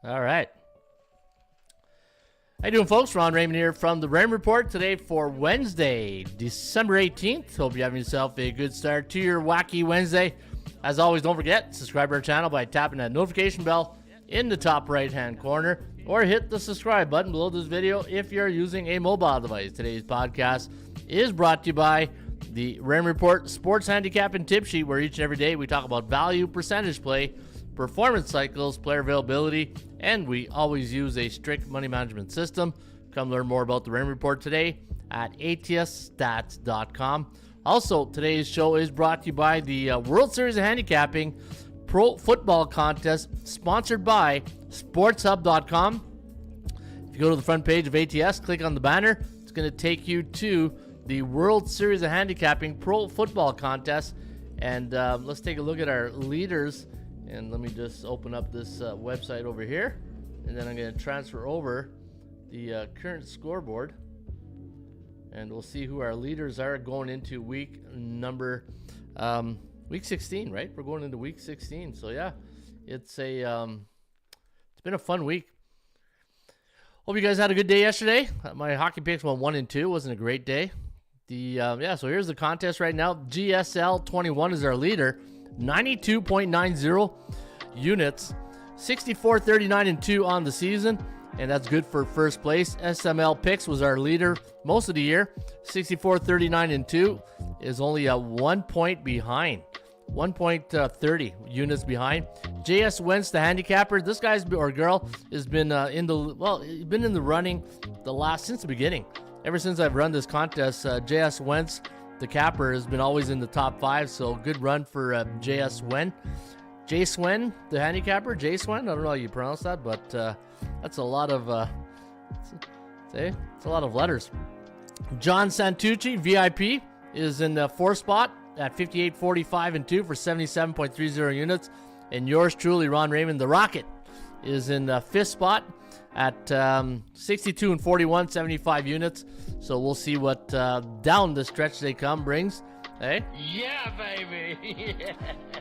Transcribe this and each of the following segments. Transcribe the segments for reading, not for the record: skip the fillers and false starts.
All right. How you doing, folks? Ron Raymond here from the Raymond Report today for Wednesday, December 18th. Hope you're having yourself a good start to your wacky Wednesday. As always, don't forget, subscribe to our channel by tapping that notification bell in the top right-hand corner, or hit the subscribe button below this video if you're using a mobile device. Today's podcast is brought to you by the Raymond Report Sports Handicapping Tip Sheet, where each and every day we talk about value, percentage play, performance cycles, player availability, and we always use a strict money management system. Come learn more about the Raymond Report today at atsstats.com. Also, today's show is brought to you by the World Series of Handicapping Pro Football Contest, sponsored by sportshub.com. If you go to the front page of ATS, click on the banner, it's going to take you to the World Series of Handicapping Pro Football Contest. And let's take a look at our leaders. And let me just open up this website over here. And then I'm going to transfer over the current scoreboard. And we'll see who our leaders are going into week 16, right? We're going into week 16. So yeah, it's been a fun week. Hope you guys had a good day yesterday. My hockey picks went 1-2. It wasn't a great day. So here's the contest right now. GSL 21 is our leader. 92.90 units. 64-39-2 on the season. And that's good for first place. SML Picks was our leader most of the year. 64-39-2 is only a 1 point behind. 1.30 units behind. JS Wentz, the handicapper. This guy's or girl has been in the running since the beginning. Ever since I've run this contest, JS Wentz, the capper, has been always in the top 5. So good run for JS Wen. J Swen, the handicapper. J Swen. I don't know how you pronounce that, but that's a lot of it's a lot of letters. John Santucci, VIP, is in the 4th spot at 58-45-2 for 77.30 units. And yours truly, Ron Raymond, the Rocket, is in the 5th spot at 62-41, 75 units. So we'll see what down the stretch they come brings. Hey? Yeah, baby. Yeah.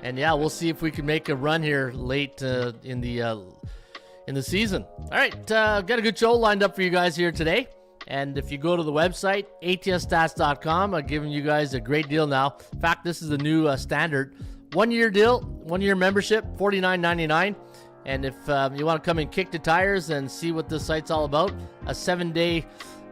And yeah, we'll see if we can make a run here late in the season. All right, got a good show lined up for you guys here today. And if you go to the website, atsstats.com, I'm giving you guys a great deal now. In fact, this is the new standard. 1-year deal, 1-year membership, $49.99. And if you want to come and kick the tires and see what this site's all about, a 7-day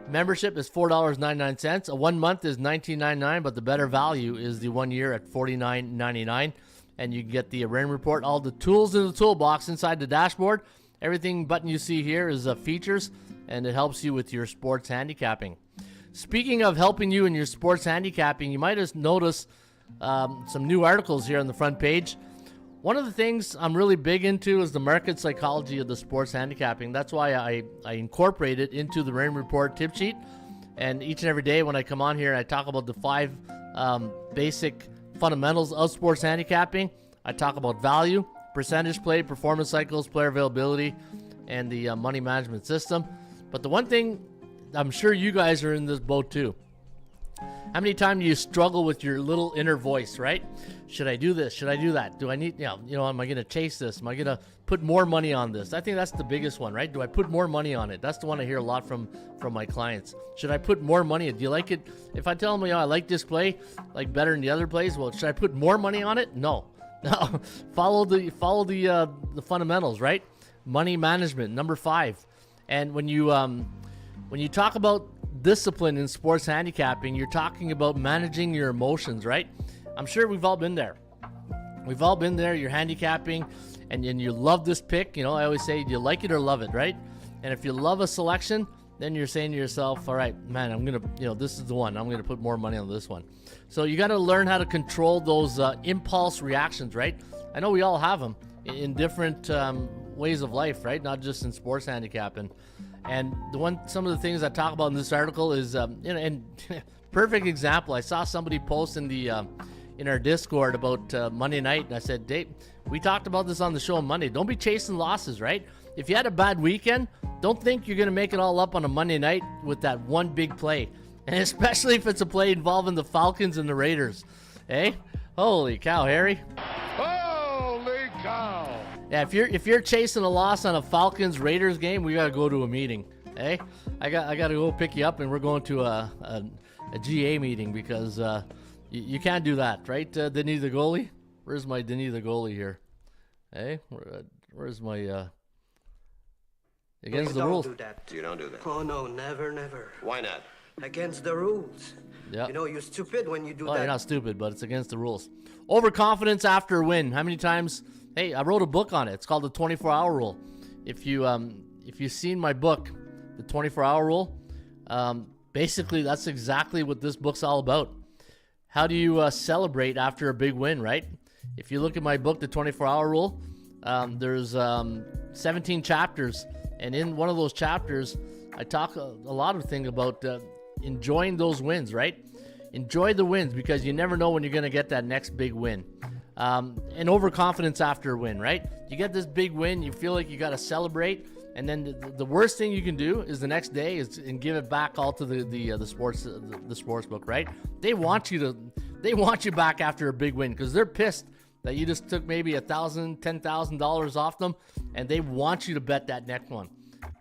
membership is $4.99. A 1 month is $19.99, but the better value is the 1 year at $49.99. And you can get the Raymond Report, all the tools in the toolbox inside the dashboard. Everything button you see here is features, and it helps you with your sports handicapping. Speaking of helping you in your sports handicapping, you might have noticed some new articles here on the front page. One of the things I'm really big into is the market psychology of the sports handicapping. That's why I incorporate it into the Raymond Report tip sheet. And each and every day when I come on here, I talk about the 5 basic fundamentals of sports handicapping. I talk about value, percentage play, performance cycles, player availability, and the money management system. But the one thing, I'm sure you guys are in this boat too. How many times do you struggle with your little inner voice, right? Should I do this? Should I do that? Do I need, am I going to chase this? Am I going to put more money on this? I think that's the biggest one, right? Do I put more money on it? That's the one I hear a lot from my clients. Should I put more money? Do you like it? If I tell them, I like this play, like better than the other plays, well, should I put more money on it? No. No. Follow the fundamentals, right? Money management, number 5. And when you talk about discipline in sports handicapping, you're talking about managing your emotions, right? I'm sure we've all been there. We've all been there. You're handicapping and you love this pick. I always say, do you like it or love it, right? And if you love a selection, then you're saying to yourself, all right, man, I'm going to, this is the one. I'm going to put more money on this one. So you got to learn how to control those impulse reactions, right? I know we all have them in different ways of life, right? Not just in sports handicapping. And some of the things I talk about in this article is, and perfect example. I saw somebody post in our Discord about Monday night, and I said, Dave, we talked about this on the show on Monday. Don't be chasing losses, right? If you had a bad weekend, don't think you're going to make it all up on a Monday night with that one big play, and especially if it's a play involving the Falcons and the Raiders. Hey, holy cow, Harry! Holy cow! Yeah, if you're chasing a loss on a Falcons Raiders game, we gotta go to a meeting. Hey, I gotta go pick you up, and we're going to a GA meeting because you can't do that, right? Denis the goalie. Where's my Denis the goalie here? Hey, where's my against the rules? You don't do that. Oh no, never. Why not? Against the rules. Yeah. You know you're stupid when you do that. You're not stupid, but it's against the rules. Overconfidence after a win. How many times? Hey, I wrote a book on it. It's called the 24-hour rule. If you've seen my book, the 24-hour rule, basically that's exactly what this book's all about. How do you celebrate after a big win, right? If you look at my book, the 24-hour rule, there's 17 chapters, and in one of those chapters, I talk a lot of things about enjoying those wins, right? Enjoy the wins because you never know when you're going to get that next big win. And overconfidence after a win, right? You get this big win, you feel like you got to celebrate, and then the worst thing you can do is the next day is and give it back all to the sports book, right? They want you back after a big win because they're pissed that you just took maybe $1,000, $10,000 off them, and they want you to bet that next one,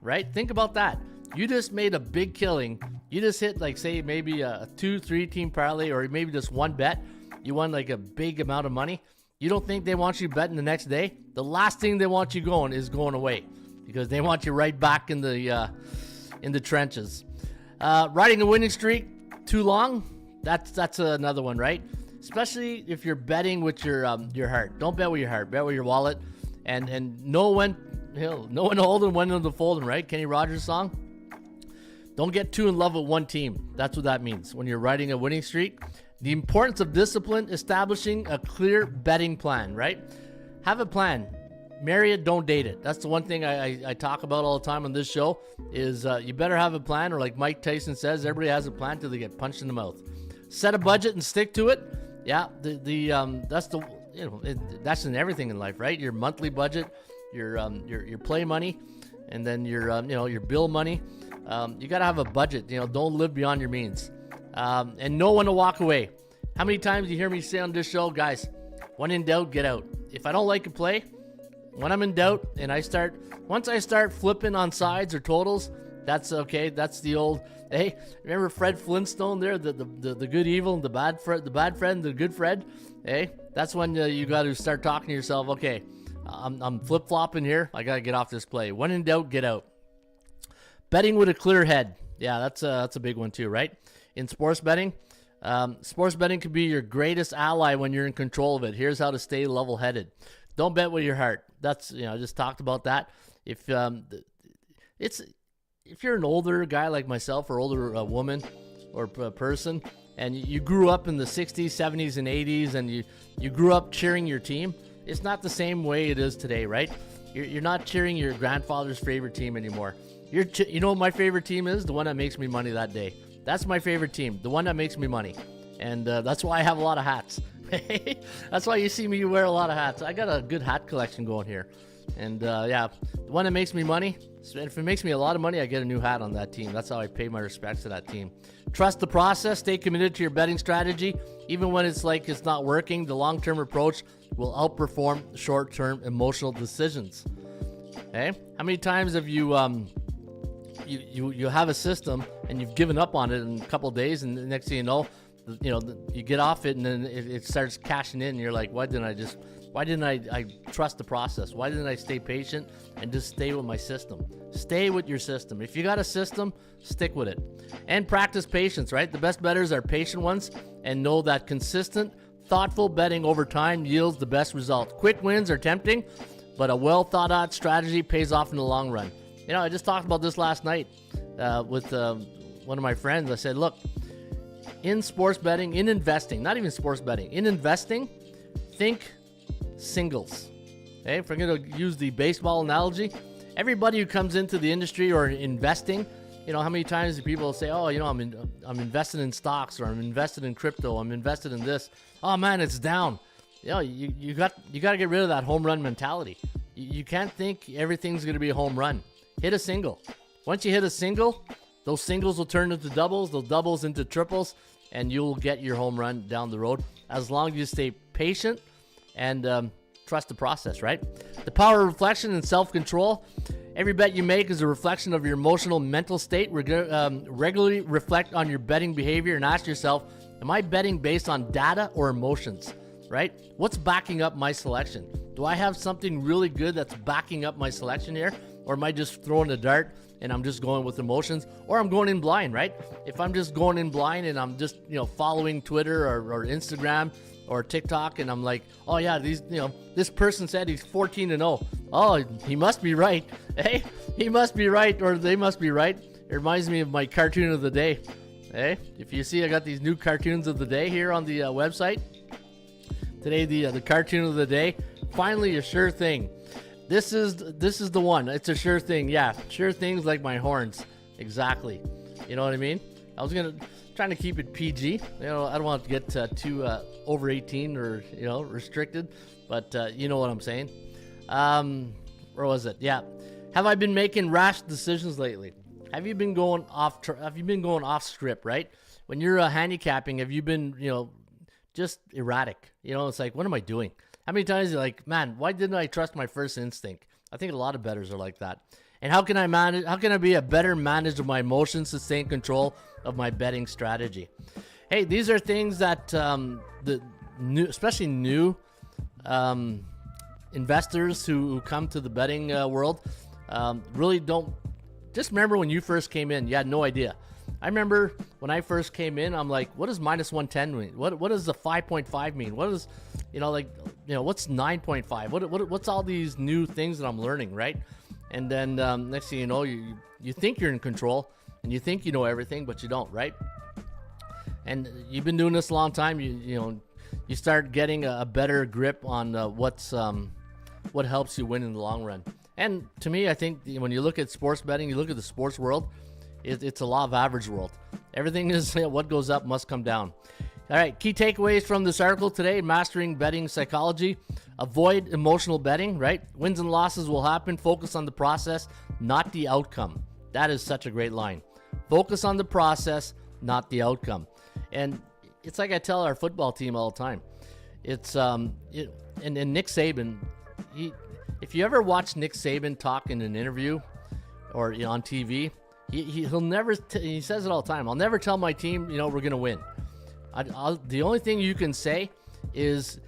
right? Think about that. You just made a big killing. You just hit, like, say, maybe a 2-3 team parlay or maybe just one bet. You won like a big amount of money. You don't think they want you betting the next day? The last thing they want you going is going away because they want you right back in the trenches. Riding a winning streak too long, that's another one, right? Especially if you're betting with your heart. Don't bet with your heart. Bet with your wallet, and know when holding, when in the folding, right? Kenny Rogers song. Don't get too in love with one team. That's what that means when you're riding a winning streak. The importance of discipline, establishing a clear betting plan, right? Have a plan. Marry it, don't date it. That's the one thing I talk about all the time on this show is you better have a plan, or like Mike Tyson says, everybody has a plan till they get punched in the mouth. Set a budget and stick to it. Yeah, that's in everything in life, right? Your monthly budget, your play money, and then your bill money. You got to have a budget. Don't live beyond your means. And know when to walk away. How many times you hear me say on this show, guys, when in doubt, get out. If I don't like a play, when I'm in doubt and once I start flipping on sides or totals, that's okay. That's the old, hey, remember Fred Flintstone there, the good evil and the bad friend, the good Fred? Hey, that's when you got to start talking to yourself, okay, I'm flip-flopping here. I got to get off this play. When in doubt, get out. Betting with a clear head. Yeah, that's a big one too, right? In sports betting can be your greatest ally when you're in control of it. Here's how to stay level-headed. Don't bet with your heart. That's, I just talked about that. If you're an older guy like myself or older woman or person, and you grew up in the 60s, 70s, and 80s, and you grew up cheering your team, it's not the same way it is today, right? You're not cheering your grandfather's favorite team anymore. You know what my favorite team is? The one that makes me money that day. That's my favorite team, the one that makes me money. And that's why I have a lot of hats. That's why you see me wear a lot of hats. I got a good hat collection going here. And the one that makes me money, and if it makes me a lot of money, I get a new hat on that team. That's how I pay my respects to that team. Trust the process. Stay committed to your betting strategy. Even when it's like it's not working, the long-term approach will outperform short-term emotional decisions. Okay? How many times have you have a system and you've given up on it in a couple of days, and the next thing you know, you get off it and then it starts cashing in, and you're like, why didn't I trust the process? Why didn't I stay patient and just stay with my system? Stay with your system. If you got a system, stick with it. And practice patience, right? The best bettors are patient ones, and know that consistent, thoughtful betting over time yields the best results. Quick wins are tempting, but a well thought out strategy pays off in the long run. I just talked about this last night with one of my friends. I said, look, in sports betting, in investing, not even sports betting, in investing, think singles. Okay? If we're going to use the baseball analogy, everybody who comes into the industry or investing, how many times do people say, oh, I'm invested in stocks, or I'm invested in crypto, I'm invested in this. Oh man, it's down. You got to get rid of that home run mentality. You can't think everything's going to be a home run. Hit a single. Once you hit a single, those singles will turn into doubles, those doubles into triples, and you'll get your home run down the road as long as you stay patient and trust the process, right? The power of reflection and self-control. Every bet you make is a reflection of your emotional mental state. Regularly reflect on your betting behavior and ask yourself, am I betting based on data or emotions, right? What's backing up my selection? Do I have something really good that's backing up my selection here? Or am I just throwing a dart and I'm just going with emotions? Or I'm going in blind, right? If I'm just going in blind and I'm just, following Twitter or Instagram or TikTok, and I'm like, oh yeah, this person said he's 14-0. Oh, he must be right. Hey, he must be right, or they must be right. It reminds me of my cartoon of the day. Hey, if you see, I got these new cartoons of the day here on the website. Today, the cartoon of the day. Finally, a sure thing. This is the one. It's a sure thing. Yeah, sure things like my horns. Exactly. You know what I mean? I was trying to keep it PG. I don't want to get too over 18 or restricted, but you know what I'm saying. Where was it? Yeah. Have I been making rash decisions lately? Have you been going off script, right? When you're handicapping, have you been just erratic? It's like, what am I doing? How many times you're like, man, why didn't I trust my first instinct? I think a lot of bettors are like that. And how can I be a better manager of my emotions, sustain control of my betting strategy? Hey, these are things that especially new investors who come to the betting world really don't. Just remember when you first came in, you had no idea. I remember when I first came in, I'm like, what does minus 110 mean? What does the 5.5 mean? What is, what's 9.5? What's all these new things that I'm learning, right? And then next thing you know, you think you're in control and you think you know everything, but you don't, right? And you've been doing this a long time. You start getting a better grip on what helps you win in the long run. And to me, I think when you look at sports betting, you look at the sports world, it's a law of average world. Everything is what goes up must come down. All right, key takeaways from this article today: mastering betting psychology. Avoid emotional betting, right? Wins and losses will happen. Focus on the process, not the outcome. That is such a great line. Focus on the process, not the outcome. And it's like I tell our football team all the time. It's and Nick Saban, if you ever watch Nick Saban talk in an interview or on TV, he'll never. He says it all the time. I'll never tell my team, we're gonna win. The only thing you can say is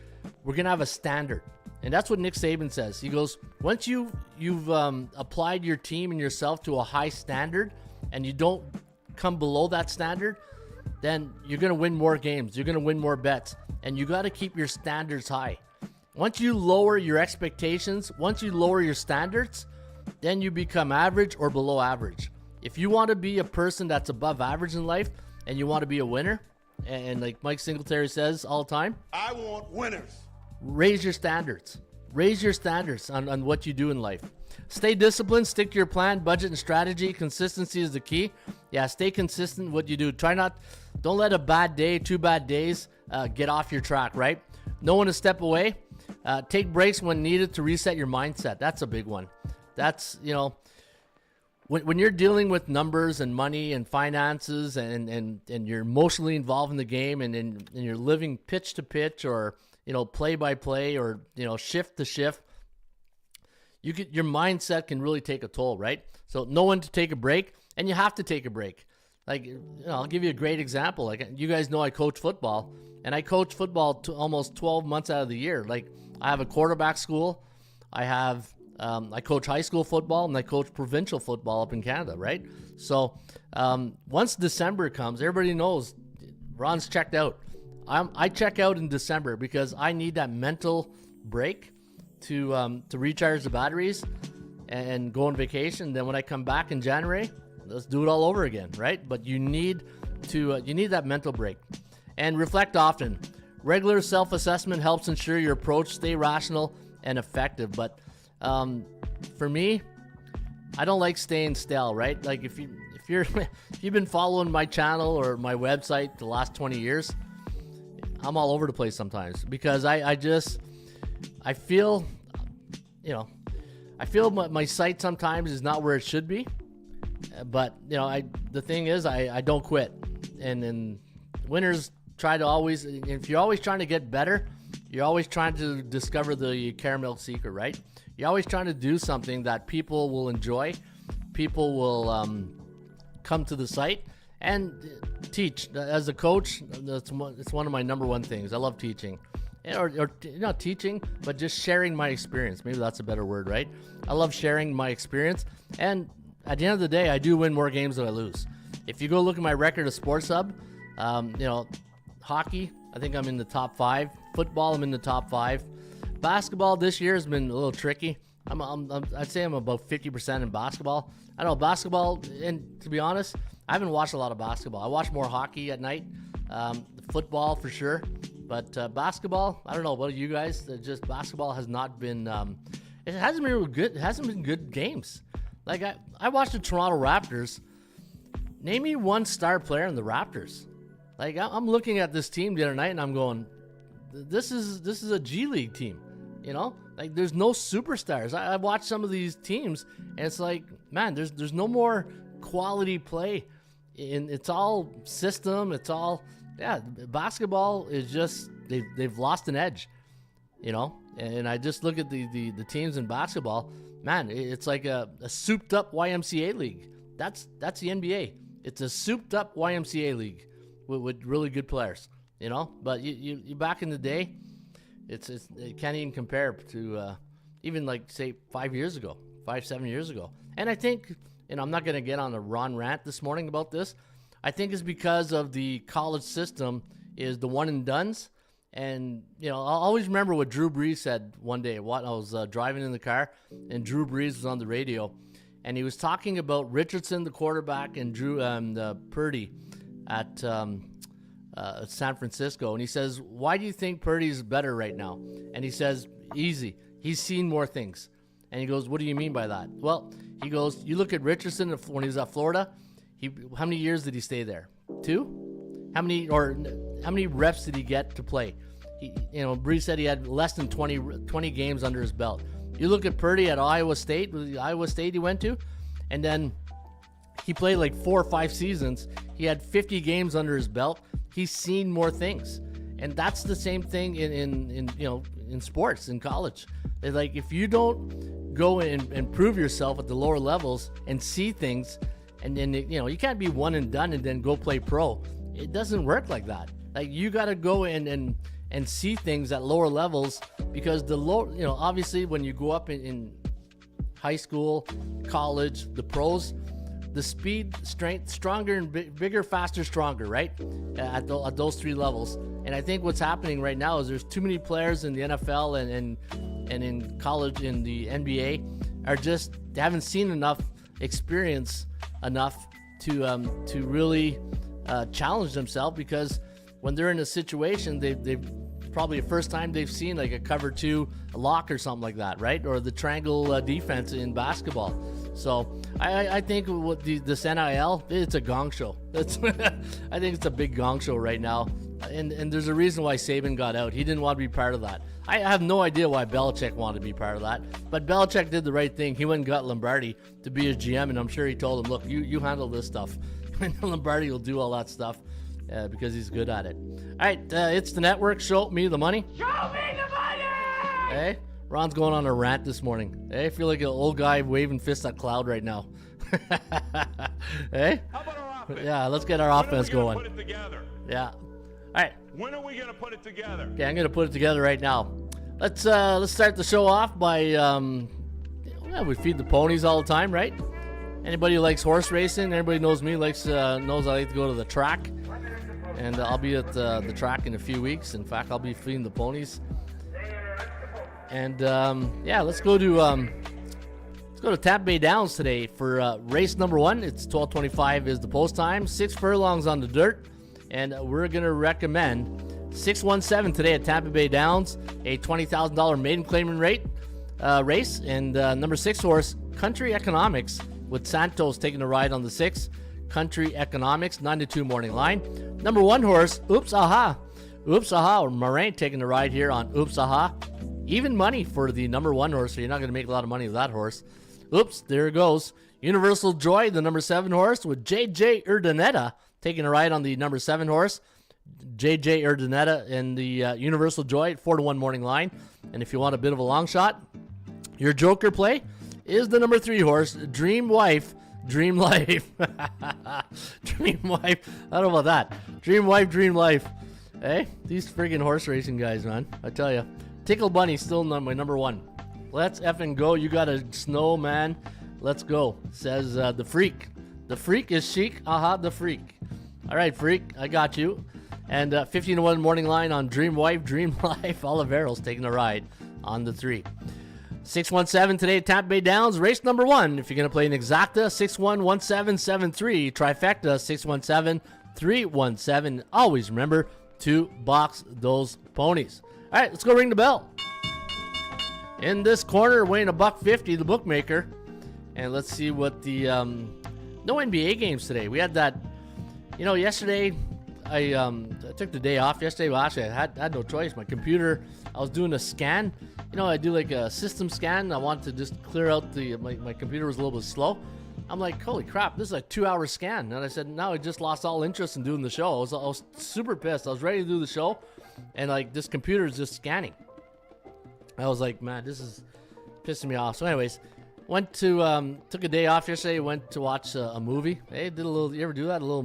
we're gonna have a standard, and that's what Nick Saban says. He goes, once you've applied your team and yourself to a high standard, and you don't come below that standard, then you're gonna win more games. You're gonna win more bets, and you got to keep your standards high. Once you lower your expectations, once you lower your standards, then you become average or below average. If you want to be a person that's above average in life and you want to be a winner, and like Mike Singletary says all the time, I want winners. Raise your standards. Raise your standards on what you do in life. Stay disciplined, stick to your plan, budget, and strategy. Consistency is the key. Yeah, stay consistent in what you do. Don't let a bad day, 2 bad days get off your track, right? Know when to step away. Take breaks when needed to reset your mindset. That's a big one. That's, when you're dealing with numbers and money and finances and you're emotionally involved in the game and you're living pitch to pitch or, play by play or, shift to shift, your mindset can really take a toll, right? So know when to take a break, and you have to take a break. Like, I'll give you a great example. Like, you guys know I coach football, and I coach football almost 12 months out of the year. Like, I have a quarterback school. I coach high school football, and I coach provincial football up in Canada, right? So once December comes, everybody knows Ron's checked out. I check out in December because I need that mental break to recharge the batteries and go on vacation. Then when I come back in January, let's do it all over again, right? But you need that mental break. And reflect often. Regular self-assessment helps ensure your approach stay rational and effective. But for me, I don't like staying stale, right? Like if you've been following my channel or my website the last 20 years, I'm all over the place sometimes because I feel my site sometimes is not where it should be. But the thing is I don't quit, and winners try to always. If you're always trying to get better, you're always trying to discover the caramel secret, right? You're always trying to do something that people will enjoy, people will come to the site and teach. As a coach, it's one of my number one things. I love teaching. Or not teaching, but just sharing my experience. Maybe that's a better word, right? I love sharing my experience. And at the end of the day, I do win more games than I lose. If you go look at my record of Sports Hub, hockey, I think I'm in the top 5. Football, I'm in the top 5. Basketball this year has been a little tricky. I'd say I'm about 50% in basketball. I know basketball, and to be honest, I haven't watched a lot of basketball. I watch more hockey at night, football for sure. But basketball, I don't know about you guys. Just basketball has not been. It hasn't been real good. It hasn't been good games. Like I watched the Toronto Raptors. Name me one star player in the Raptors. Like I'm looking at this team the other night and I'm going, this is a G League team. You know, like there's no superstars. I watched some of these teams and it's like, man, there's no more quality play. It's all system. It's all. Yeah, basketball is just they've lost an edge, you know. And I just look at the teams in basketball, man. It's like a souped up YMCA league. That's the NBA. It's a souped up YMCA league with really good players, you know. But you back in the day, it can't even compare to even like say 7 years ago. And I think, and I'm not gonna get on a Ron rant this morning about this. I think it's because of the college system is the one and dones. And, you know, I'll always remember what Drew Brees said one day. I was driving in the car, and Drew Brees was on the radio. And he was talking about Richardson, the quarterback, and Purdy at San Francisco. And he says, why do you think Purdy's better right now? And he says, easy. He's seen more things. And he goes, what do you mean by that? Well, he goes, you look at Richardson when he was at Florida. How many years did he stay there? 2? How many reps did he get to play? Brees said he had less than 20 games under his belt. You look at Purdy at Iowa State he went to, and then he played like 4 or 5 seasons. He had 50 games under his belt. He's seen more things, and that's the same thing in sports in college. It's like if you don't go and prove yourself at the lower levels and see things. And then, you can't be one and done and then go play pro. It doesn't work like that. Like, you got to go and see things at lower levels because obviously when you go up in high school, college, the pros, the speed, strength, stronger and bigger, faster, stronger, right? At those 3 levels. And I think what's happening right now is there's too many players in the NFL and in college, in the NBA, they haven't seen enough experience enough to really challenge themselves, because when they're in a situation, they've probably the first time they've seen like a cover 2, a lock or something like that, right? Or the triangle defense in basketball. So I think with this NIL, it's a gong show. I think it's a big gong show right now. And there's a reason why Saban got out. He didn't want to be part of that. I have no idea why Belichick wanted to be part of that. But Belichick did the right thing. He went and got Lombardi to be his GM, and I'm sure he told him, look, you handle this stuff. And Lombardi will do all that stuff because he's good at it. All right, it's the network. Show me the money. Show me the money! Hey, Ron's going on a rant this morning. Hey, I feel like an old guy waving fists at cloud right now. Hey? How about our offense? Yeah, let's get our offense going. Put it together? Yeah. All right. When are we going to put it together? Okay, I'm going to put it together right now. Let's start the show off by we feed the ponies all the time, right? Anybody who likes horse racing, everybody knows me, knows I like to go to the track. And I'll be at the track in a few weeks. In fact, I'll be feeding the ponies. And let's go to Tampa Bay Downs today for race number 1. It's 12:25 is the post time. 6 furlongs on the dirt, and we're gonna recommend 617 today at Tampa Bay Downs, a $20,000 maiden claiming rate race, and number 6 horse Country Economics with Santos taking a ride on the 6. Country Economics 9-2 morning line. Number 1 horse Oops Aha, Moraine taking the ride here on Oops Aha. Even money for the number 1 horse, so you're not going to make a lot of money with that horse. Oops, there it goes. Universal Joy, the number 7 horse, with J.J. Urdaneta taking a ride on the number 7 horse. JJ Urdaneta in the Universal Joy at 4-1 morning line. And if you want a bit of a long shot, your joker play is the number 3 horse, Dream Wife, Dream Life. Dream Wife. I don't know about that. Dream Wife, Dream Life. Hey, these friggin' horse racing guys, man. I tell you. Tickle Bunny still my number 1. Let's effing go. You got a snow, man. Let's go, says the Freak. The Freak is chic. The Freak. All right, Freak, I got you. And 15-1 morning line on Dream Wife, Dream Life. Olivero's taking a ride on the 3. 617 today at Tampa Bay Downs, race number 1. If you're going to play an exacta, 611773. Trifecta, 617-317. Always remember to box those ponies. All right, let's go ring the bell. In this corner, weighing $150, the bookmaker. And let's see what the no NBA games today. We had that, yesterday I took the day off yesterday. Well, actually, I had no choice. My computer, I was doing a scan. I do like a system scan. I wanted to just clear out my computer was a little bit slow. I'm like, holy crap, this is a 2-hour scan. And I said, no, I just lost all interest in doing the show. I was super pissed. I was ready to do the show, and like this computer is just scanning. I was like, man, this is pissing me off. So anyways, went to took a day off yesterday. Went to watch a movie. Hey, did a little. You ever do that? A little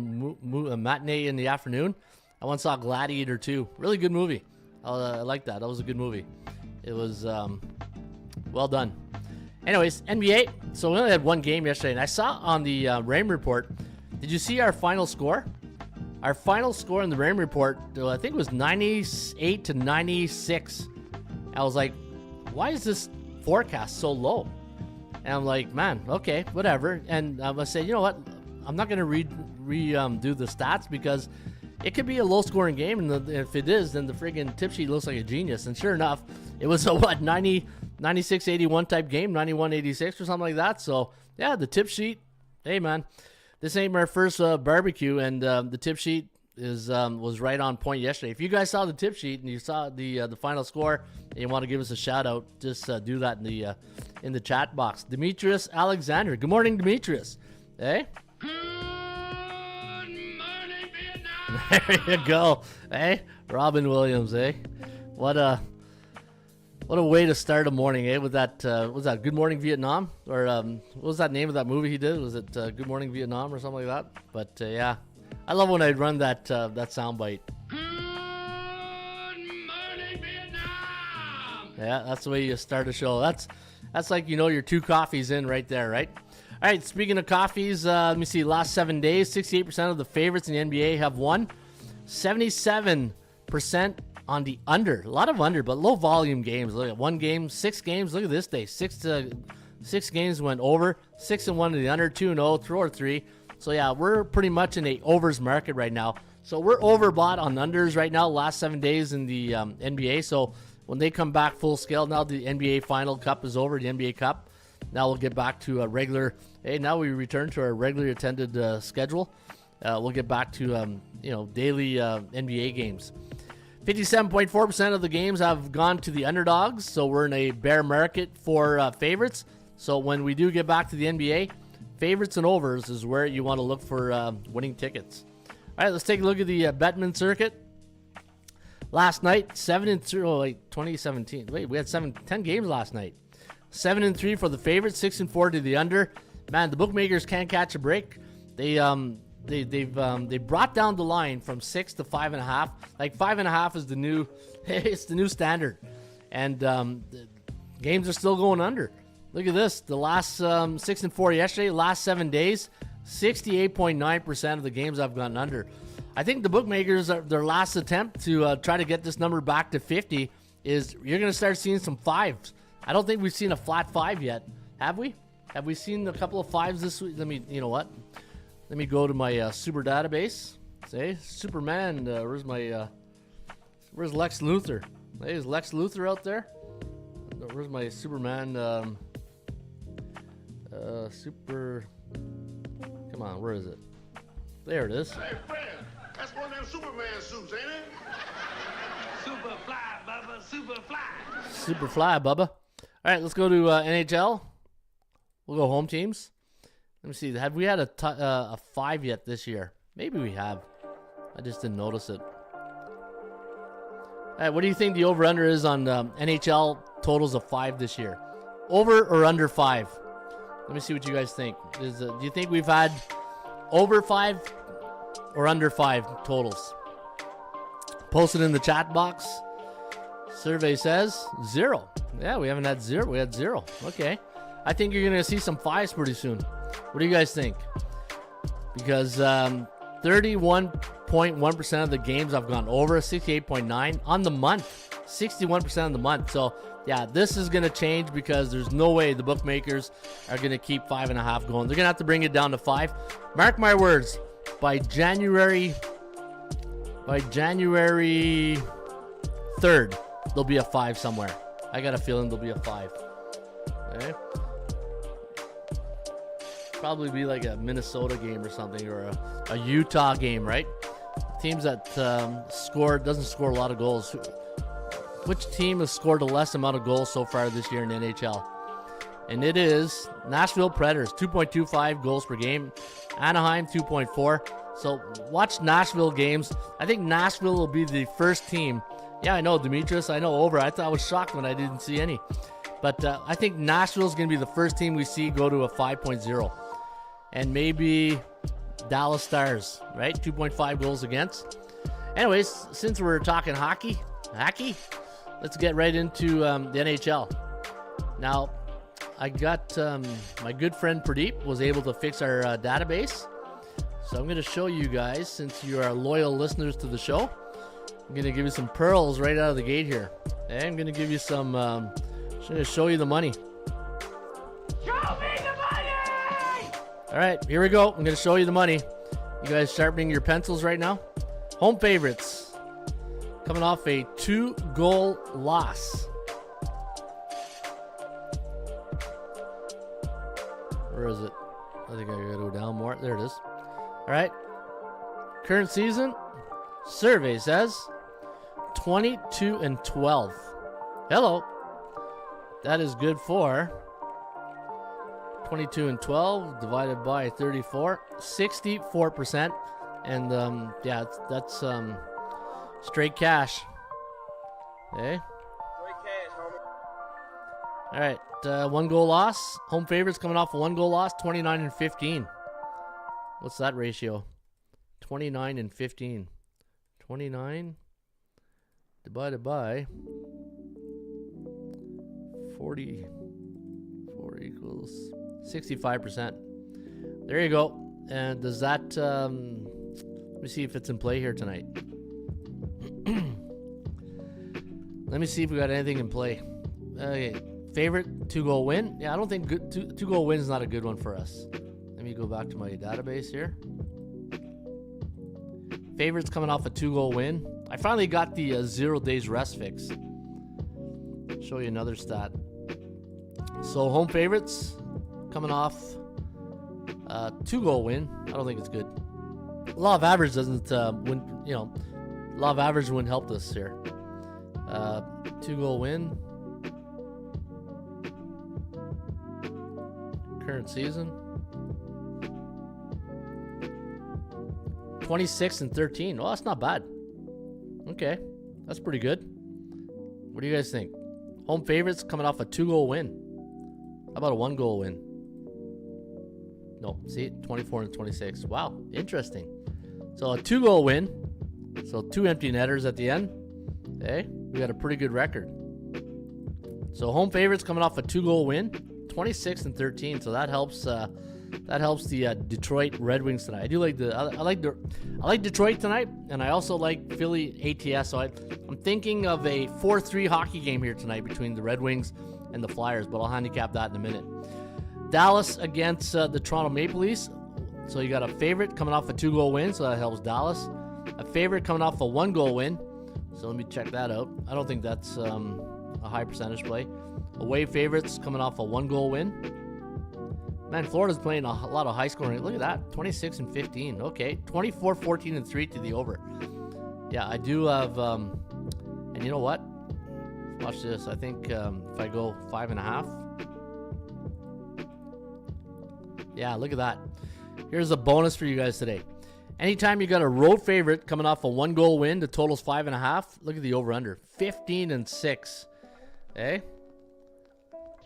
matinee in the afternoon. I once saw Gladiator 2. Really good movie. I like that. That was a good movie. It was well done. Anyways, NBA. So we only had one game yesterday, and I saw on the Raymond report. Did you see our final score? Our final score in the Raymond report, I think it was 98 to 96. I was like, why is this forecast so low? And I'm like, man, okay, whatever. And I said, you know what? I'm not going to do the stats because it could be a low-scoring game, and if it is, then the friggin' tip sheet looks like a genius. And sure enough, it was a 96-81 type game, 91-86 or something like that. So yeah, the tip sheet. Hey man, this ain't my first barbecue, and the tip sheet was right on point yesterday. If you guys saw the tip sheet and you saw the final score and you want to give us a shout out, just do that in the chat box. Demetrius Alexander. Good morning, Demetrius. Hey. There you go. Hey, Robin Williams. Eh, what a way to start a morning. Eh, with that was that Good Morning Vietnam, or what was that name of that movie he did? Was it Good Morning Vietnam or something like that? But yeah, I love when I run that soundbite. Good morning Vietnam. Yeah, that's the way you start a show. That's like your 2 coffees in right there, right? All right, speaking of coffees, let me see. Last 7 days, 68% of the favorites in the NBA have won. 77% on the under. A lot of under, but low volume games. Look at 1 game, 6 games. Look at this day. 6 games went over. 6-1 to the under, 2-0, 3. So yeah, we're pretty much in a overs market right now. So we're overbought on unders right now. Last 7 days in the NBA. So when they come back full scale, now the NBA Final Cup is over. The NBA Cup. Now we'll get back to a regular. Hey, now we return to our regularly attended schedule. We'll get back to daily NBA games. 57.4% of the games have gone to the underdogs, so we're in a bear market for favorites. So when we do get back to the NBA, favorites and overs is where you want to look for winning tickets. All right, let's take a look at the Bettman circuit. Last night, 2017. Wait, we had 10 games last night. 7-3 for the favorites, 6-4 to the under. Man, the bookmakers can't catch a break. They brought down the line from 6 to 5.5. Like 5.5 is the new, it's the new standard, and the games are still going under. Look at this. The last 6-4 yesterday. Last 7 days, 68.9% of the games have gone under. I think the bookmakers their last attempt to try to get this number back to 50 is you're going to start seeing some 5s. I don't think we've seen a flat 5 yet. Have we? Have we seen a couple of 5s this week? You know what? Let me go to my super database. Say, Superman, where's Lex Luthor? Hey, is Lex Luthor out there? Where's my Superman, super, come on, where is it? There it is. Hey, friend, that's one of them Superman suits, ain't it? Super fly, Bubba, super fly. Super fly, Bubba. All right, let's go to NHL. We'll go home teams. Let me see. Have we had a 5 yet this year? Maybe we have. I just didn't notice it. All right, what do you think the over-under is on NHL totals of 5 this year? Over or under 5? Let me see what you guys think. Do you think we've had over 5 or under 5 totals? Post it in the chat box. Survey says 0. Yeah, we haven't had 0. We had 0. Okay. I think you're going to see some 5s pretty soon. What do you guys think? Because 31.1% of the games have gone over, 68.9 on the month, 61% on the month. So, yeah, this is going to change because there's no way the bookmakers are going to keep 5.5 going. They're going to have to bring it down to 5. Mark my words, by January 3rd, there'll be a 5 somewhere. I got a feeling there'll be a 5. Okay. Probably be like a Minnesota game or something, or a Utah game, right? Teams that doesn't score a lot of goals. Which team has scored the less amount of goals so far this year in the NHL? And it is Nashville Predators, 2.25 goals per game. Anaheim, 2.4. So watch Nashville games. I think Nashville will be the first team. Yeah, I know, Demetrius. I know, over. I was shocked when I didn't see any. But I think Nashville's going to be the first team we see go to a 5.0. And maybe Dallas Stars, right? 2.5 goals against. Anyways, since we're talking hockey, let's get right into the NHL. Now, I got my good friend Pradeep was able to fix our database. So I'm going to show you guys, since you are loyal listeners to the show, I'm going to give you some pearls right out of the gate here. And I'm going to give you some, I'm going to show you the money. Show me the money! All right, here we go. I'm going to show you the money. You guys sharpening your pencils right now? Home favorites. Coming off a 2-goal loss. Where is it? I think I gotta go down more. There it is. All right. Current season, survey says 22-12. Hello. That is good for 22-12 divided by 34, 64%. And yeah, that's straight cash. Okay. All right, 1-goal loss. Home favorites coming off a 1-goal loss, 29-15. What's that ratio? 29-15. 29 divided by 40 equals 65%. There you go. And does that, let me see if it's in play here tonight. Let me see if we got anything in play. Okay, favorite 2-goal win. Yeah, I don't think two-goal win is not a good one for us. Let me go back to my database here. Favorites coming off a 2-goal win. I finally got the 0 days rest fix. Show you another stat. So home favorites coming off a 2-goal win. I don't think it's good. Law of average doesn't win. You know, law of average wouldn't help us here. 2-goal win. Current season. 26-13. Well, that's not bad. Okay, that's pretty good. What do you guys think? Home favorites coming off a 2-goal win. How about a 1-goal win? No, see, 24-26. Wow, interesting. So a 2-goal win. So 2 empty netters at the end. Okay, we got a pretty good record. So home favorites coming off a 2-goal win, 26-13. So that helps. That helps the Detroit Red Wings tonight. I do like I like Detroit tonight, and I also like Philly ATS. So I'm thinking of a 4-3 hockey game here tonight between the Red Wings and the Flyers, but I'll handicap that in a minute. Dallas against the Toronto Maple Leafs. So you got a favorite coming off a 2-goal win, so that helps Dallas. A favorite coming off a 1-goal win. So let me check that out. I don't think that's a high percentage play. Away favorites coming off a 1-goal win. Man, Florida's playing a lot of high scoring. Look at that, 26-15. Okay, 24-14-3 to the over. Yeah, I do have, and you know what? Watch this. I think if I go 5.5. Yeah, look at that. Here's a bonus for you guys today. Anytime you got a road favorite coming off a 1-goal win, the total's 5.5. Look at the over/under, 15-6. Hey,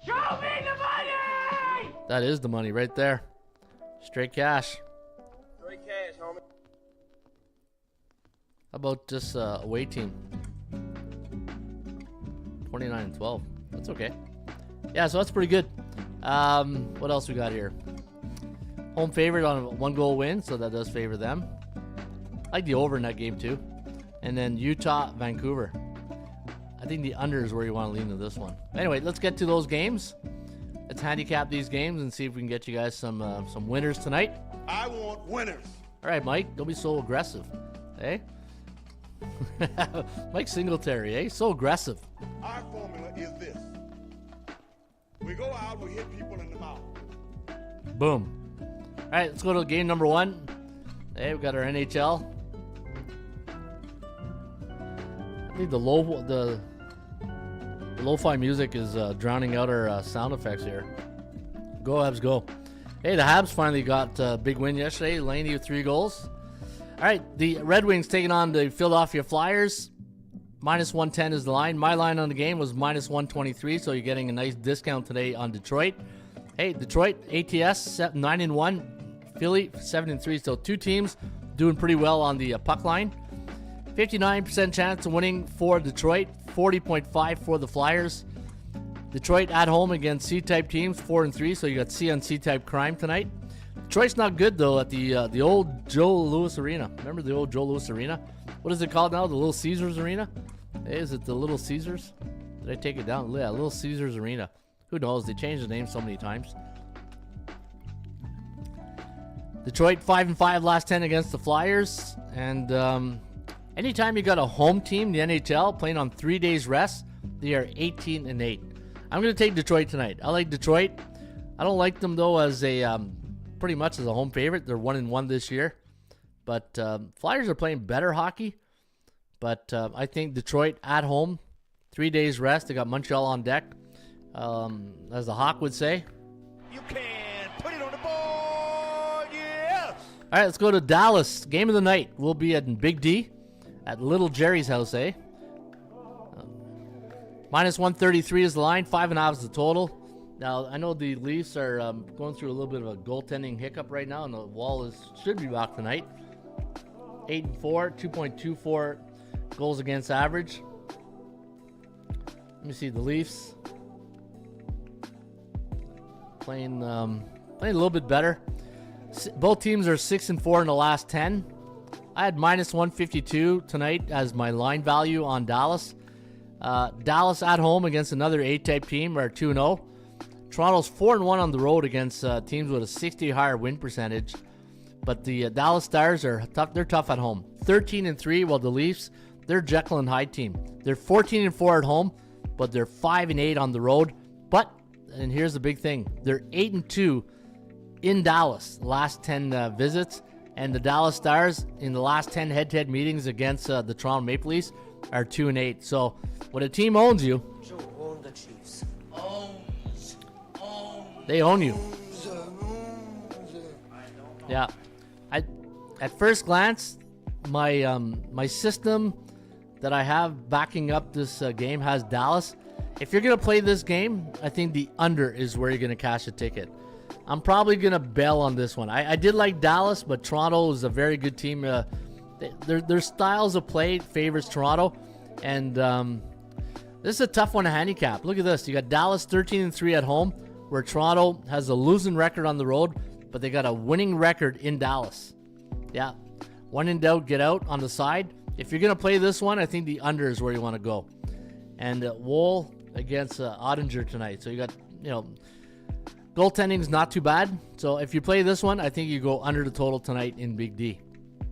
Show me the money! that is the money right there. Straight cash. Straight cash, homie. How about this away team? 29-12. That's okay. Yeah, so that's pretty good. What else we got here? Home favorite on a 1-goal win, so that does favor them. I like the over in that game too. And then Utah, Vancouver. I think the under is where you want to lean to this one. Anyway, let's get to those games. Let's handicap these games and see if we can get you guys some winners tonight. I want winners. All right, Mike, don't be so aggressive. Hey? Mike Singletary, eh? So aggressive. Our formula is this. We go out, we hit people in the mouth. Boom. All right, let's go to game number 1. Hey, we got our NHL. I think the lo-fi music is drowning out our sound effects here. Go Habs, go. Hey, the Habs finally got a big win yesterday. Laney with 3 goals. All right, the Red Wings taking on the Philadelphia Flyers. -110 is the line. My line on the game was -123, so you're getting a nice discount today on Detroit. Hey, Detroit, ATS, 9-1. Philly, 7-3. So 2 teams doing pretty well on the puck line. 59% chance of winning for Detroit, 40.5 for the Flyers. Detroit at home against C-type teams, 4-3. So you got C on C-type crime tonight. Detroit's not good though at the old Joe Louis Arena. Remember the old Joe Louis Arena? What is it called now? The Little Caesars Arena? Hey, is it the Little Caesars? Did I take it down? Yeah, Little Caesars Arena. Who knows? They changed the name so many times. Detroit 5-5 last 10 against the Flyers. And anytime you got a home team, the NHL, playing on 3 days rest, they are 18-8. I'm going to take Detroit tonight. I like Detroit. I don't like them, though, as a pretty much as a home favorite. They're 1-1 this year. But Flyers are playing better hockey. But I think Detroit at home, 3 days rest. They got Montreal on deck. As the Hawk would say. You can put it on the board, yeah! All right, let's go to Dallas. Game of the night. We'll be at Big D at Little Jerry's house, eh? -133 is the line. 5.5 is the total. Now, I know the Leafs are going through a little bit of a goaltending hiccup right now, and the Wall should be back tonight. 8-4, 2.24 goals against average. Let me see the Leafs playing a little bit better. Both teams are 6-4 in the last 10. I had -152 tonight as my line value on Dallas. Dallas at home against another A-type team are 2-0. Toronto's 4-1 on the road against teams with a 60 higher win percentage. But the Dallas Stars are tough. They're tough at home. 13-3, while the Leafs, they're Jekyll and Hyde team. They're 14-4 at home, but they're 5-8 on the road. But, and here's the big thing, they're 8-2 in Dallas last 10 visits, and the Dallas Stars in the last 10 head-to-head meetings against the Toronto Maple Leafs are 2-8. So when a team owns you, Joe owned the Chiefs. they own you. Yeah. At first glance, my system that I have backing up this game has Dallas. If you're going to play this game, I think the under is where you're going to cash a ticket. I'm probably going to bail on this one. I did like Dallas, but Toronto is a very good team. Their styles of play favors Toronto, and this is a tough one to handicap. Look at this. You got Dallas 13-3 at home, where Toronto has a losing record on the road, but they got a winning record in Dallas. Yeah. When in doubt, get out on the side. If you're going to play this one, I think the under is where you want to go. And Wool against Ottinger tonight. So you got, goaltending is not too bad. So if you play this one, I think you go under the total tonight in Big D.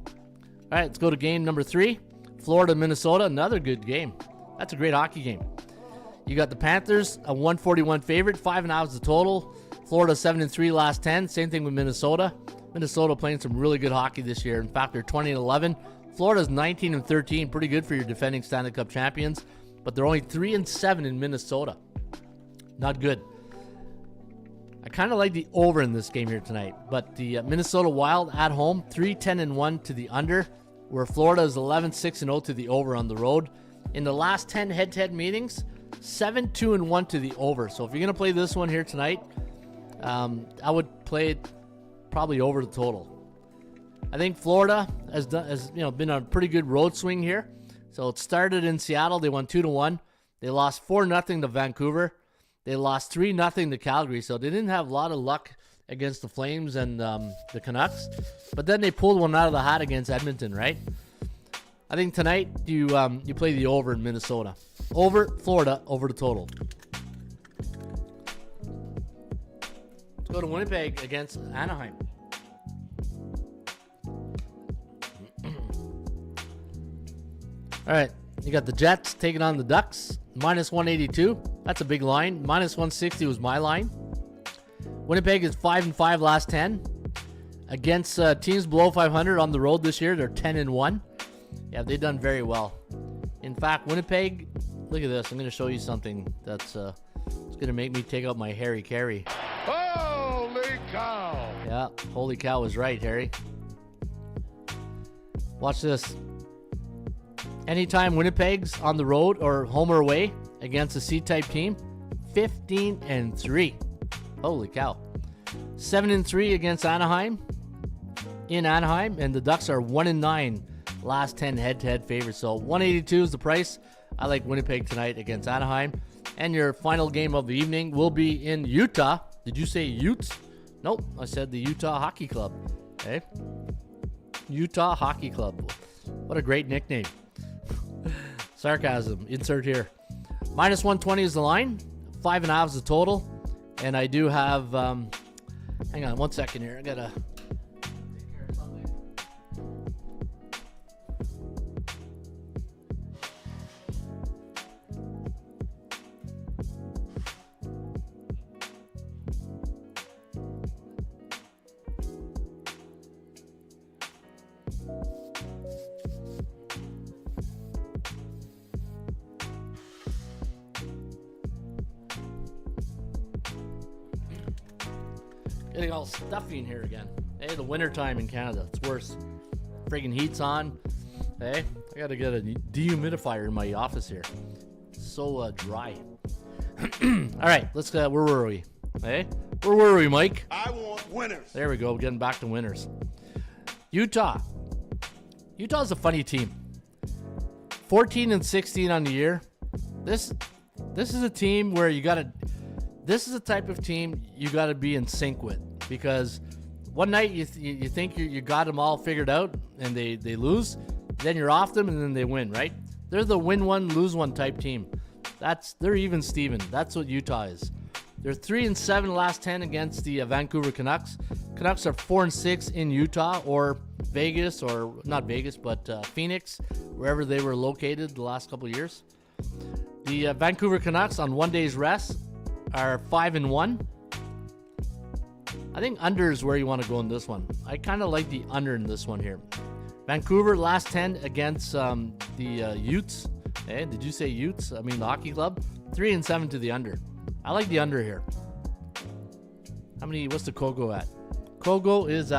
All right, let's go to game number 3. Florida, Minnesota, another good game. That's a great hockey game. You got the Panthers, a 141 favorite, 5.5 is the total. Florida 7-3 last 10. Same thing with Minnesota. Minnesota playing some really good hockey this year. In fact, they're 20-11. Florida's 19-13, pretty good for your defending Stanley Cup champions, but they're only 3-7 in Minnesota. Not good. I kind of like the over in this game here tonight. But the Minnesota Wild at home, 3-10-1 to the under, where Florida is 11-6-0 to the over on the road. In the last 10 head-to-head meetings, 7-2-1 to the over. So if you're going to play this one here tonight, I would play it probably over the total. I think Florida has been on a pretty good road swing here. So it started in Seattle. They won 2-1. They lost 4-0 to Vancouver. They lost 3-0 to Calgary. So they didn't have a lot of luck against the Flames and the Canucks. But then they pulled one out of the hat against Edmonton, right? I think tonight you play the over in Minnesota. Over Florida, over the total. Let's go to Winnipeg against Anaheim. All right, you got the Jets taking on the Ducks. Minus 182. That's a big line. Minus 160 was my line. Winnipeg is 5-5 last 10. Against teams below 500 on the road this year, they're 10-1. Yeah, they've done very well. In fact, Winnipeg, look at this. I'm going to show you something that's it's going to make me take out my Harry Carey. Holy cow! Yeah, holy cow was right, Harry. Watch this. Anytime Winnipeg's on the road or home or away against a C-type team, 15-3. Holy cow. 7-3 against Anaheim in Anaheim, and the Ducks are 1-9 last 10 head-to-head favorites. So 182 is the price. I like Winnipeg tonight against Anaheim. And your final game of the evening will be in Utah. Did you say Utes? Nope, I said the Utah Hockey Club. Okay? Utah Hockey Club. What a great nickname. Sarcasm. Insert here. Minus 120 is the line. 5.5 is the total. And I do have... hang on 1 second here. I gotta... take care of something. Getting all stuffy in here again. Hey, the winter time in Canada, it's worse. Friggin' heat's on. Hey, I gotta get a dehumidifier in my office here. It's so dry. All right, let's. Where were we? Hey, where were we, Mike? I want winners. There we go. Getting back to winners. Utah. Utah's a funny team. 14-16 on the year. This is a team where you gotta. This is the type of team you got to be in sync with, because one night you think you got them all figured out and they lose, then you're off them and then they win, right? They're the win one, lose one type team. They're even Steven. That's what Utah is. They're 3-7 last 10 against the Vancouver Canucks. Canucks are 4-6 in Utah or Vegas, or not Vegas, but Phoenix, wherever they were located the last couple of years. The Vancouver Canucks on 1 day's rest are 5-1. I think under is where you want to go in this one. I kind of like the under in this one here. Vancouver last 10 against the Utes. Hey, did you say Utes? I mean the hockey club. 3-7 to the under. I like the under here. How many? What's the Kogo at? Kogo is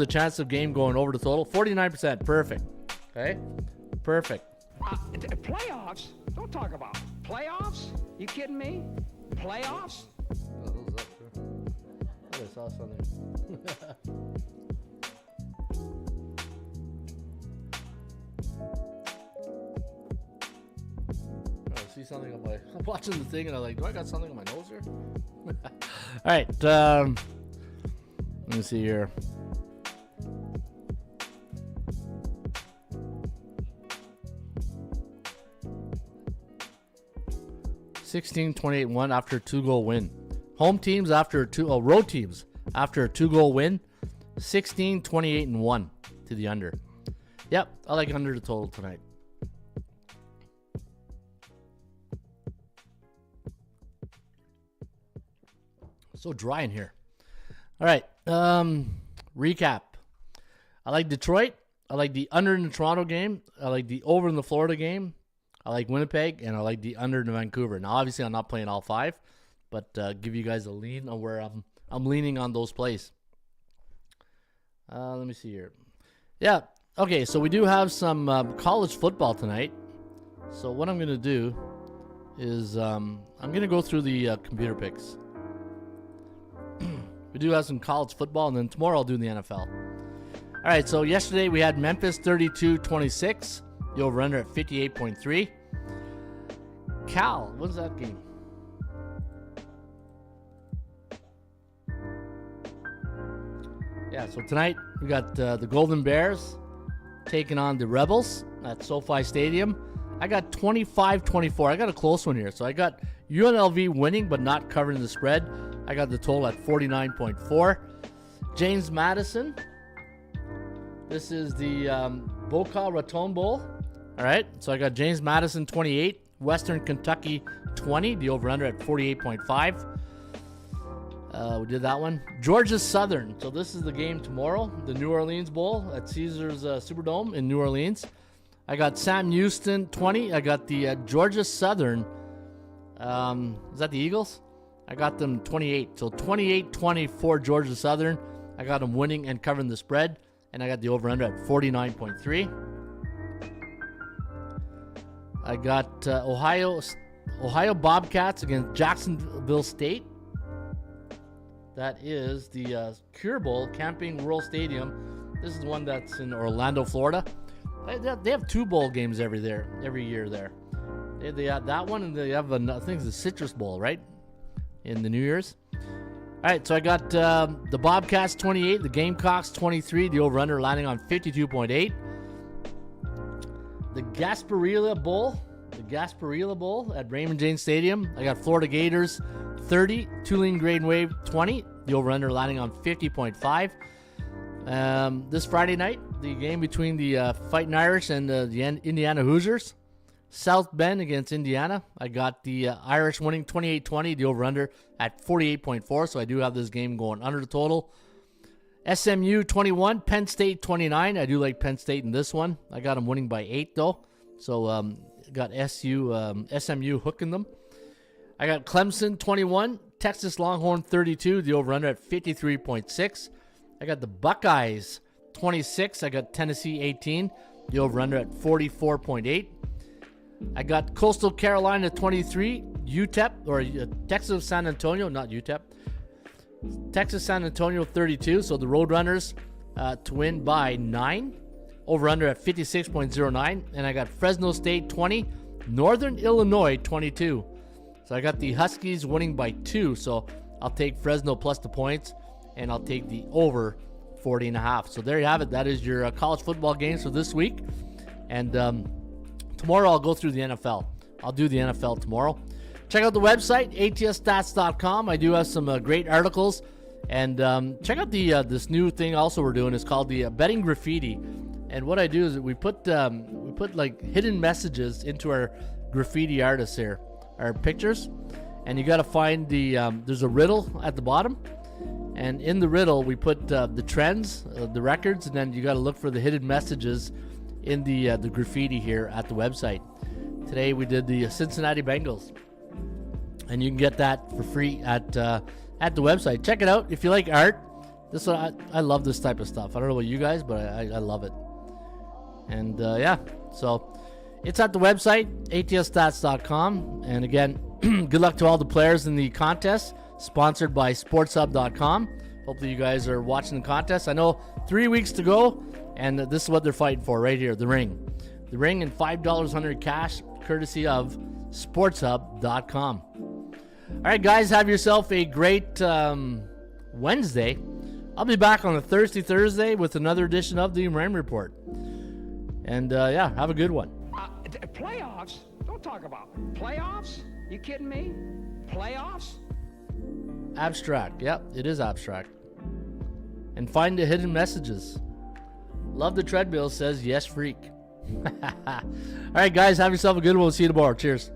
a chance of game going over the total. 49%. Perfect. Okay. Perfect. Playoffs? Don't talk about playoffs. You kidding me? Playoffs? I saw something. I see something on my... I'm watching the thing and I'm like, do I got something on my nose here? All right. Let me see here. (16-28-1) after a 2-goal win. Home teams after road teams after a 2-goal win. 16-28-1 to the under. Yep, I like under the total tonight. So dry in here. All right. Recap. I like Detroit. I like the under in the Toronto game. I like the over in the Florida game. I like Winnipeg, and I like the under in Vancouver. Now, obviously, I'm not playing all five, but give you guys a lean on where I'm leaning on those plays. Let me see here. Yeah, okay, so we do have some college football tonight. So what I'm going to do is I'm going to go through the computer picks. We do have some college football, and then tomorrow I'll do the NFL. All right, so yesterday we had Memphis 32-26. The over-under at 58.3. Cal, what's that game? Yeah, so tonight we got the Golden Bears taking on the Rebels at SoFi Stadium. I got 25-24. I got a close one here. So I got UNLV winning but not covering the spread. I got the total at 49.4. James Madison. This is the Boca Raton Bowl. All right, so I got James Madison 28, Western Kentucky 20, the over-under at 48.5. We did that one. Georgia Southern. So this is the game tomorrow, the New Orleans Bowl at Caesars Superdome in New Orleans. I got Sam Houston 20. I got the Georgia Southern. Is that the Eagles? I got them 28. So 28-24 Georgia Southern. I got them winning and covering the spread. And I got the over-under at 49.3. I got Ohio Bobcats against Jacksonville State. That is the Cure Bowl, Camping World Stadium. This is one that's in Orlando, Florida. They have 2 bowl games every year there. They have that one, and they have, I think it's the Citrus Bowl, right? In the New Year's. All right, so I got the Bobcats 28, the Gamecocks 23, the over-under landing on 52.8. The Gasparilla Bowl at Raymond James Stadium. I got Florida Gators 30, Tulane Green Wave 20, the over-under landing on 50.5. This Friday night, the game between the Fighting Irish and the Indiana Hoosiers. South Bend against Indiana. I got the Irish winning 28-20, the over-under at 48.4, so I do have this game going under the total. SMU 21, Penn State 29. I do like Penn State in this one. I got them winning by 8, though. So got SMU hooking them. I got Clemson 21, Texas Longhorn 32, the over-under at 53.6. I got the Buckeyes 26. I got Tennessee 18, the over-under at 44.8. I got Coastal Carolina 23, UTEP, or Texas San Antonio, not UTEP. Texas San Antonio 32, so the Roadrunners to win by 9. Over-under at 56.09. And I got Fresno State 20, Northern Illinois 22. So I got the Huskies winning by 2, so I'll take Fresno plus the points, and I'll take the over 40.5. So there you have it. That is your college football games for this week. And tomorrow I'll go through the NFL. I'll do the NFL tomorrow. Check out the website, atsstats.com. I do have some great articles. And check out the this new thing also we're doing. It's called the betting graffiti. And what I do is we put like hidden messages into our graffiti artists here, our pictures. And you got to find the there's a riddle at the bottom. And in the riddle, we put the trends, the records, and then you got to look for the hidden messages in the graffiti here at the website. Today we did the Cincinnati Bengals, and you can get that for free at the website. Check it out if you like art. This one, I love this type of stuff. I don't know about you guys, but I love it. And yeah, so it's at the website, atsstats.com. And again, good luck to all the players in the contest, sponsored by sportshub.com. Hopefully you guys are watching the contest. I know 3 weeks to go, and this is what they're fighting for right here, the ring. The ring and $5 under cash, courtesy of sportshub.com. All right, guys, have yourself a great Wednesday. I'll be back on a Thursday with another edition of the Raymond Report. And yeah, have a good one. Playoffs? Don't talk about playoffs. You kidding me? Playoffs? Abstract. Yep, it is abstract. And find the hidden messages. Love the treadmill says yes, freak. All right, guys, have yourself a good one. We'll see you tomorrow. Cheers.